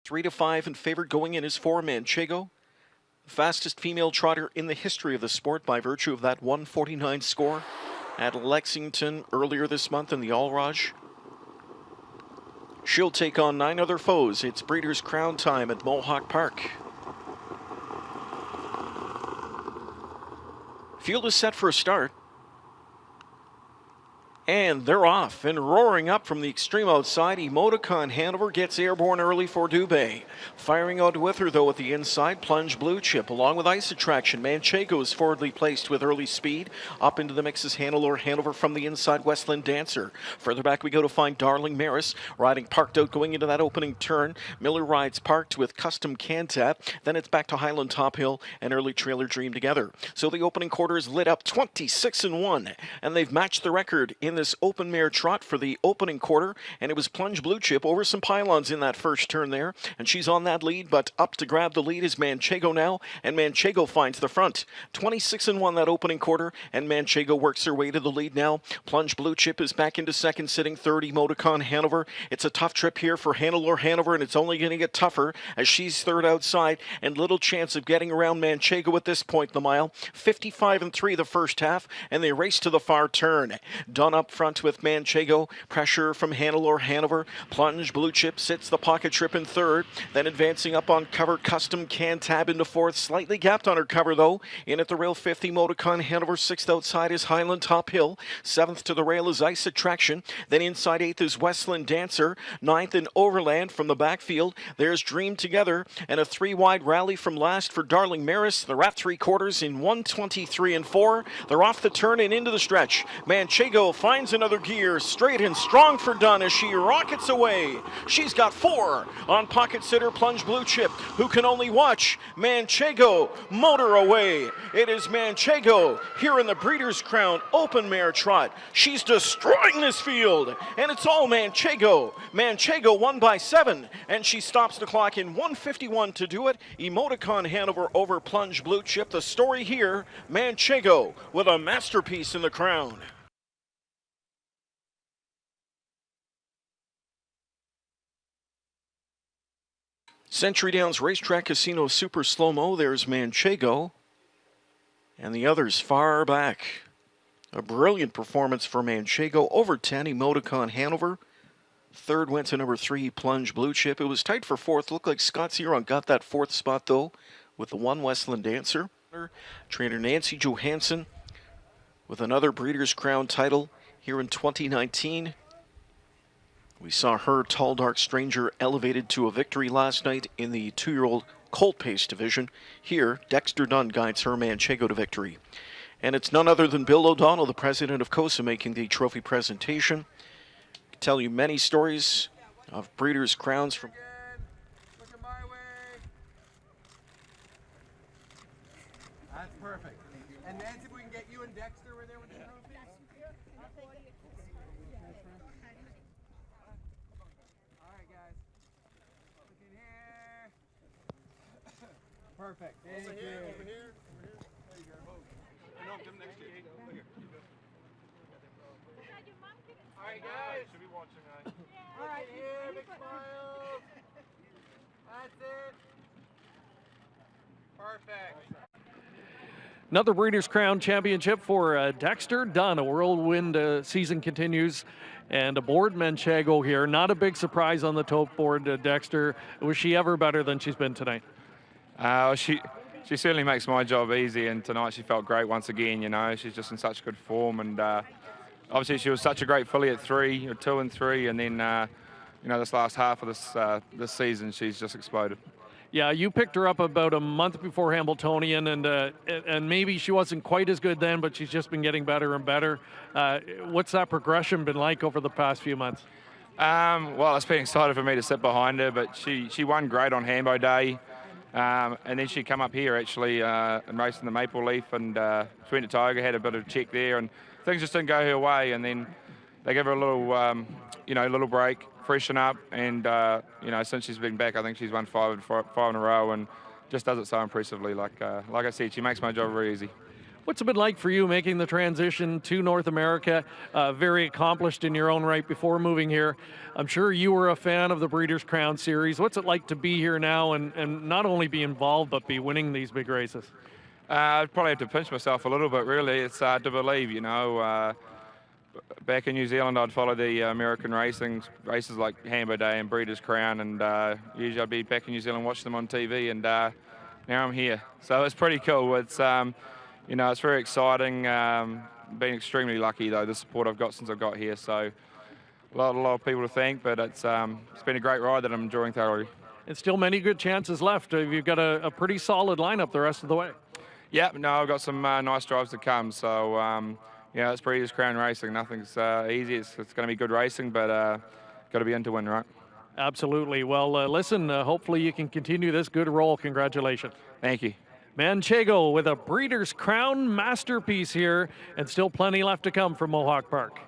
3-5 and favored going in is for Manchego, the fastest female trotter in the history of the sport by virtue of that 1:49 score at Lexington earlier this month in the All-Raj. She'll take on 9 other foes. It's Breeders' Crown time at Mohawk Park. Field is set for a start. And they're off and roaring up from the extreme outside. Emoticon Hanover gets airborne early for Dubé. Firing out with her, though, at the inside, Plunge Blue Chip, along with Ice Attraction. Manchego is forwardly placed with early speed. Up into the mix is Hannelore Hanover from the inside, Westland Dancer. Further back we go to find Darling Maris, riding parked out going into that opening turn. Miller rides parked with Custom Cantab. Then it's back to Highland Top Hill and Early Trailer Dream together. So the opening quarter is lit up 26-1, and they've matched the record in this open mare trot for the opening quarter, and it was Plunge Blue Chip over some pylons in that first turn there, and she's on that lead, but up to grab the lead is Manchego now, and Manchego finds the front. 26-1 that opening quarter, and Manchego works her way to the lead now. Plunge Blue Chip is back into second, sitting third. Emoticon Hanover. It's a tough trip here for Hannelore Hanover, and it's only going to get tougher as she's third outside, and little chance of getting around Manchego at this point in the mile. 55-3 the first half, and they race to the far turn. Dunn up front with Manchego. Pressure from Hannelore Hanover. Plunge Blue Chip sits the pocket trip in third. Then advancing up on cover, Custom Cantab into fourth. Slightly gapped on her cover, though. In at the rail, 50. Emoticon Hanover. Sixth outside is Highland Top Hill. Seventh to the rail is Ice Attraction. Then inside eighth is Westland Dancer. Ninth in Overland from the backfield. There's Dream Together. And a 3-wide rally from last for Darling Maris. They're at 3/4 in 1:23-4. They're off the turn and into the stretch. Manchego finds another gear, straight and strong for Dunn as she rockets away. She's got 4 on pocket sitter Plunge Blue Chip, who can only watch Manchego motor away. It is Manchego here in the Breeders' Crown Open Mare Trot. She's destroying this field, and it's all Manchego. Manchego won by 7, and she stops the clock in 1:51 to do it. Emoticon Hanover over Plunge Blue Chip. The story here, Manchego with a masterpiece in the crown. Century Downs Racetrack Casino Super Slow-Mo. There's Manchego. And the others far back. A brilliant performance for Manchego. Over 10, Emoticon Hanover. Third went to number 3, Plunge Blue Chip. It was tight for fourth. Looked like Scott Zeron got that fourth spot, though, with the 1 Westland Dancer. Trainer Nancy Johansson with another Breeders' Crown title here in 2019. We saw her Tall Dark Stranger elevated to a victory last night in the 2-year-old colt pace division. Here, Dexter Dunn guides her Manchego to victory. And it's none other than Bill O'Donnell, the president of COSA, making the trophy presentation. I can tell you many stories of Breeders' Crowns from... Looking my way. That's perfect. And Nancy, if we can get you and Dexter over there with the trophies. Perfect. Thank you. Over here. There you go. No, come next to you. Over here. All right, guys. Should be watching. All right, here. Big smiles. That's it. Perfect. Another Breeders' Crown Championship for Dexter Dunn. A whirlwind season continues. And aboard Manchego here. Not a big surprise on the top board, Dexter. Was she ever better than she's been tonight? She certainly makes my job easy, and tonight she felt great once again. You know, she's just in such good form, and obviously she was such a great filly at 2 and 3, and then you know, this last half of this season she's just exploded. Yeah, you picked her up about a month before Hambletonian, and maybe she wasn't quite as good then, but she's just been getting better and better. What's that progression been like over the past few months? Well, it's been exciting for me to sit behind her, but she won great on Hambo Day. And then she come up here actually and raced in the Maple Leaf, and she went to Tiger, had a bit of check there, and things just didn't go her way. And then they gave her a little, you know, little break, freshen up, and you know, since she's been back, I think she's won five in a row, and just does it so impressively. Like I said, she makes my job very easy. What's it been like for you making the transition to North America? Very accomplished in your own right before moving here. I'm sure you were a fan of the Breeders' Crown Series. What's it like to be here now and not only be involved but be winning these big races? I'd probably have to pinch myself a little bit, really. It's hard to believe, you know. Back in New Zealand, I'd follow the American races like Hambo Day and Breeders' Crown, and usually I'd be back in New Zealand watching them on TV, and now I'm here. So it's pretty cool. It's, you know, it's very exciting. Been extremely lucky, though, the support I've got since I got here. So a lot of people to thank, but it's been a great ride that I'm enjoying thoroughly. And still many good chances left. You've got a pretty solid lineup the rest of the way. Yeah, no, I've got some nice drives to come. So, yeah, it's Breeders' Crown racing. Nothing's easy. It's going to be good racing, but got to be in to win, right? Absolutely. Well, listen, hopefully you can continue this good roll. Congratulations. Thank you. Manchego with a Breeders' Crown masterpiece here, and still plenty left to come from Mohawk Park.